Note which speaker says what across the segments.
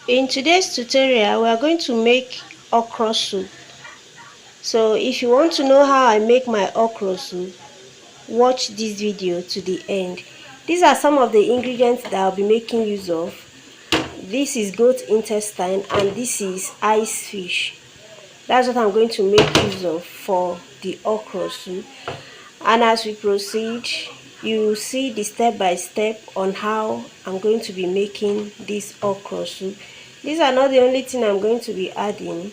Speaker 1: In today's tutorial, we are going to make okra soup. So if you want to know how I make my okra soup, watch this video to the end. These are some of the ingredients that I'll be making use of. This is goat intestine and this is ice fish. That's what I'm going to make use of for the okra soup. And as we proceed, you see the step by step on how I'm going to be making this okra soup. These are not the only thing I'm going to be adding,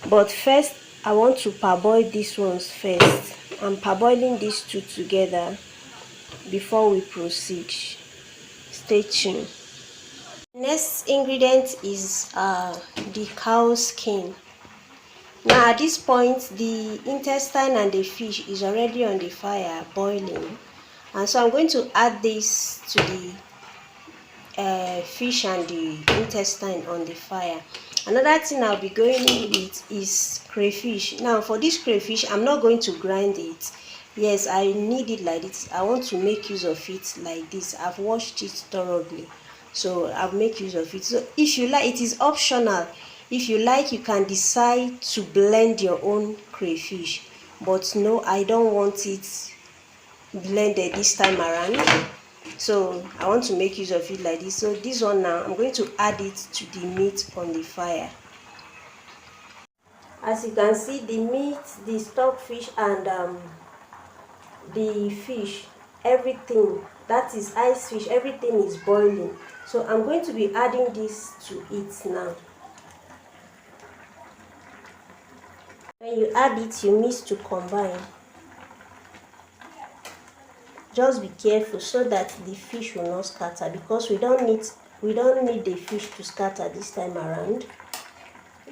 Speaker 1: but first I want to parboil these ones first. I'm parboiling these two together before we proceed. Stay tuned. Next ingredient is the cow skin. Now at this point, the intestine and the fish is already on the fire boiling, and so I'm going to add this to the fish and the intestine on the fire. Another thing I'll be going in with is crayfish. Now for this crayfish, I'm not going to grind it. Yes, I need it like this. I want to make use of it like this. I've washed it thoroughly, so I'll make use of it. So if you like, it is optional. If you like, you can decide to blend your own crayfish, but no, I don't want it blended this time around, so I want to make use of it like this. So this one now, I'm going to add it to the meat on the fire. As you can see, the meat, the stockfish and the fish, everything, that is ice fish, everything is boiling. So I'm going to be adding this to it now. When you add it, you mix to combine. Just be careful so that the fish will not scatter, because we don't need the fish to scatter this time around.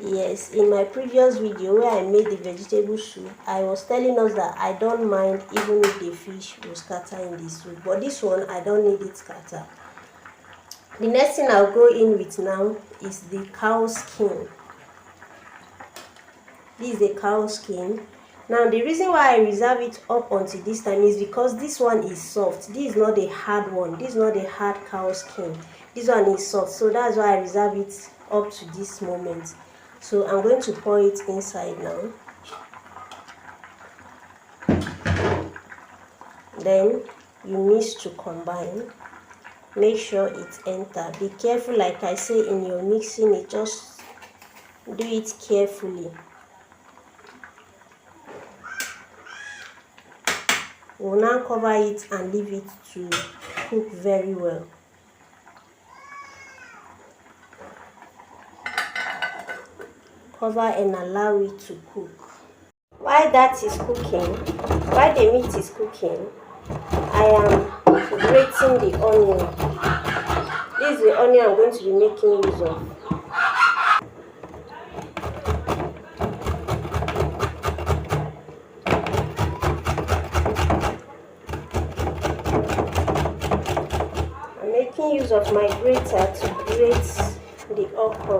Speaker 1: Yes, in my previous video where I made the vegetable soup, I was telling us that I don't mind even if the fish will scatter in the soup, but this one I don't need it scatter. The next thing I'll go in with now is the cow skin. This is the cow skin. Now the reason why I reserve it up until this time is because this one is soft. This is not a hard one. This is not a hard cow skin. This one is soft, so that's why I reserve it up to this moment. So I'm going to pour it inside now. Then you mix to combine. Make sure it enter. Be careful, like I say, in your mixing it, just do it carefully. We'll now cover it and leave it to cook very well. Cover and allow it to cook. While that is cooking, while the meat is cooking, I am grating the onion. This is the onion I'm going to be making use of. I'm making use of my grater to grate the okra.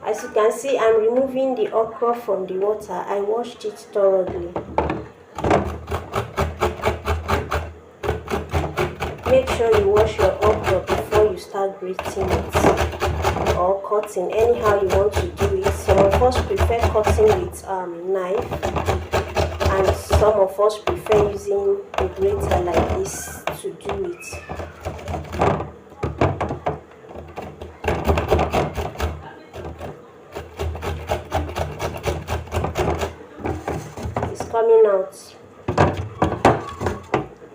Speaker 1: As you can see, I'm removing the okra from the water. I washed it thoroughly. Make sure you wash your okra before you start grating it or cutting, anyhow you want to do it. Some of us prefer cutting with knife, and some of us prefer using a grater like this to do it. Coming out.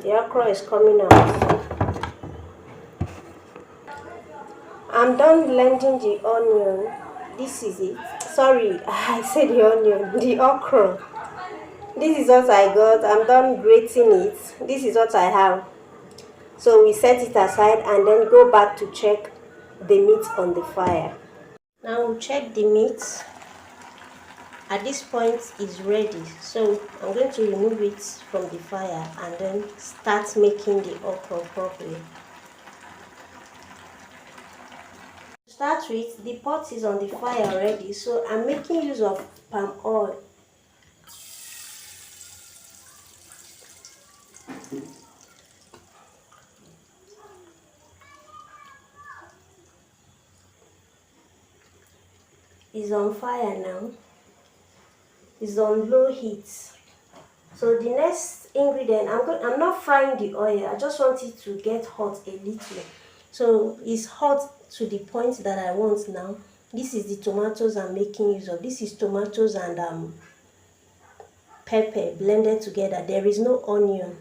Speaker 1: The okra is coming out. I'm done blending the onion. This is it. Sorry, I said the onion, the okra. This is what I got. I'm done grating it. This is what I have. So we set it aside and then go back to check the meat on the fire. Now we'll check the meat. At this point it's ready, so I'm going to remove it from the fire and then start making the okra properly. To start with, the pot is on the fire already, so I'm making use of palm oil. is on fire now. It's on low heat. So the next ingredient, I'm not frying the oil. I just want it to get hot a little. So it's hot to the point that I want now. This is the tomatoes I'm making use of. This is tomatoes and pepper blended together. There is no onion.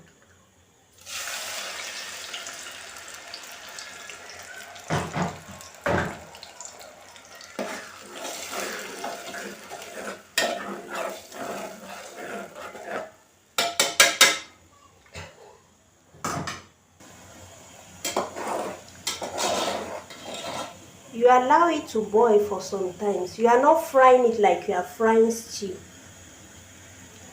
Speaker 1: You allow it to boil for some time. You are not frying it like you are frying stew.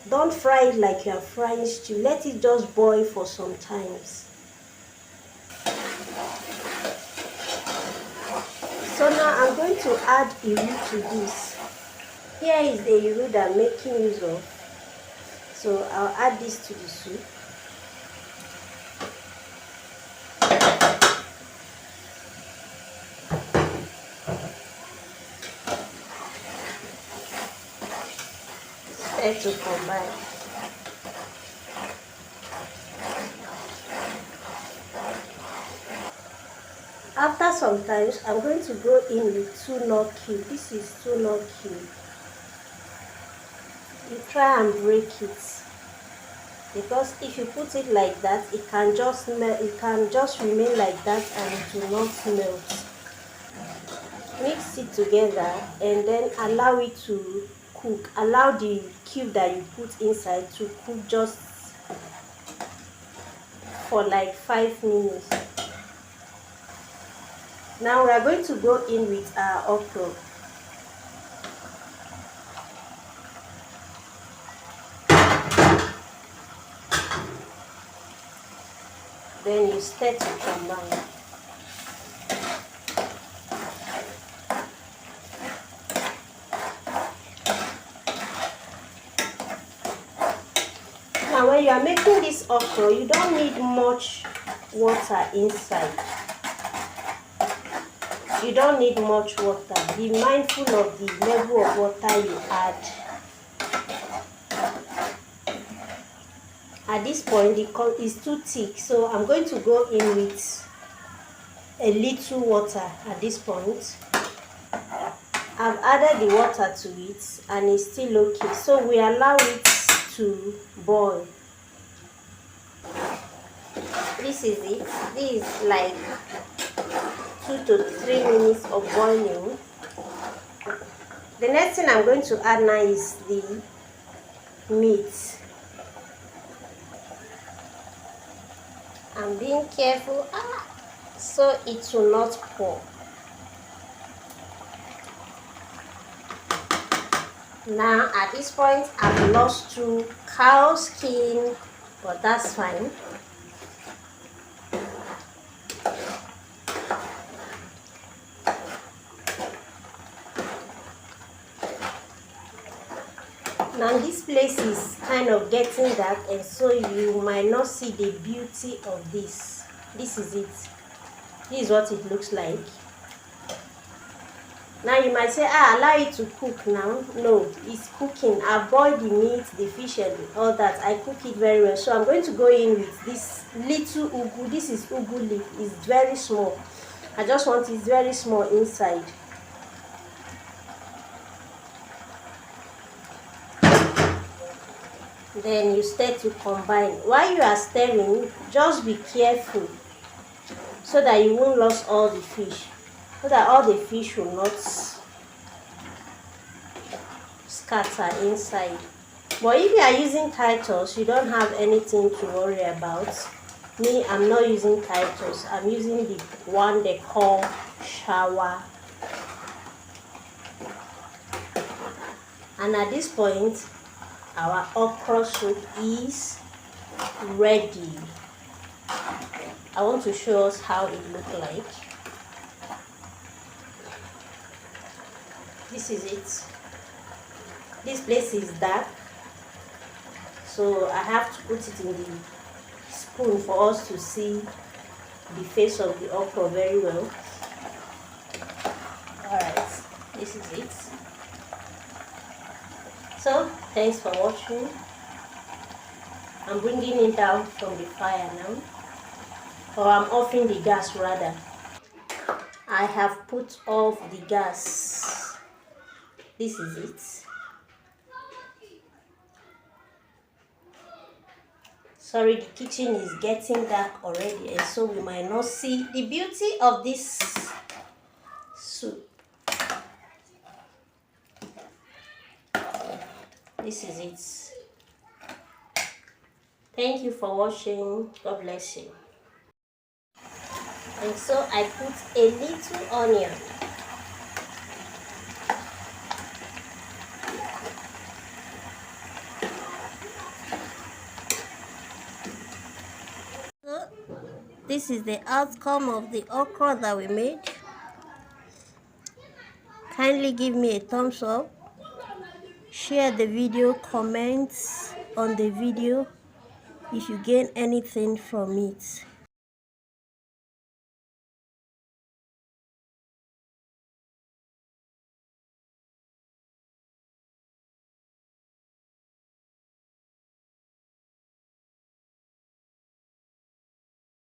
Speaker 1: Don't fry it like you are frying stew. Let it just boil for some times. So now I'm going to add iru to this. Here is the iru that I'm making use of. So I'll add this to the soup. Stir to combine. After some time, I'm going to go in with tuna cube. This is tuna cube. You try and break it, because if you put it like that, it can just melt. It can just remain like that and it will not melt. Mix it together and then allow it to cook. Allow the cube that you put inside to cook just for like 5 minutes. Now we are going to go in with our okro. Then you stir to combine. Now when you are making this okra, you don't need much water inside. You don't need much water. Be mindful of the level of water you add. At this point, the corn is too thick, so I'm going to go in with a little water at this point. I've added the water to it and it's still okay. So we allow it to boil. This is it. This is like 2 to 3 minutes of boiling. The next thing I'm going to add now is the meat. I'm being careful so it will not pour. Now at this point I've lost 2 cow skin, but that's fine. Now this place is kind of getting dark, and so you might not see the beauty of this. This is it. This is what it looks like. Now you might say, allow it to cook now. No, it's cooking. I boiled the meat, the fish and all that. I cook it very well. So I'm going to go in with this little ugu. This is ugu leaf. It's very small. I just want it very small inside. Then you stir to combine. While you are stirring, just be careful so that you won't lose all the fish, so that all the fish will not scatter inside. But if you are using Titus, you don't have anything to worry about. Me, I'm not using Titus. I'm using the one they call shower. And at this point, our okra soup is ready. I want to show us how it looks like. This is it. This place is dark, so I have to put it in the spoon for us to see the face of the okra very well. Alright, this is it. So thanks for watching. I'm bringing it down from the fire now, or I'm offing the gas rather. I have put off the gas. This is it. Sorry, the kitchen is getting dark already, and so we might not see the beauty of this soup. This is it. Thank you for watching. God bless you. And so I put a little onion. So this is the outcome of the okra that we made. Kindly give me a thumbs up, share the video, comment on the video if you gain anything from it.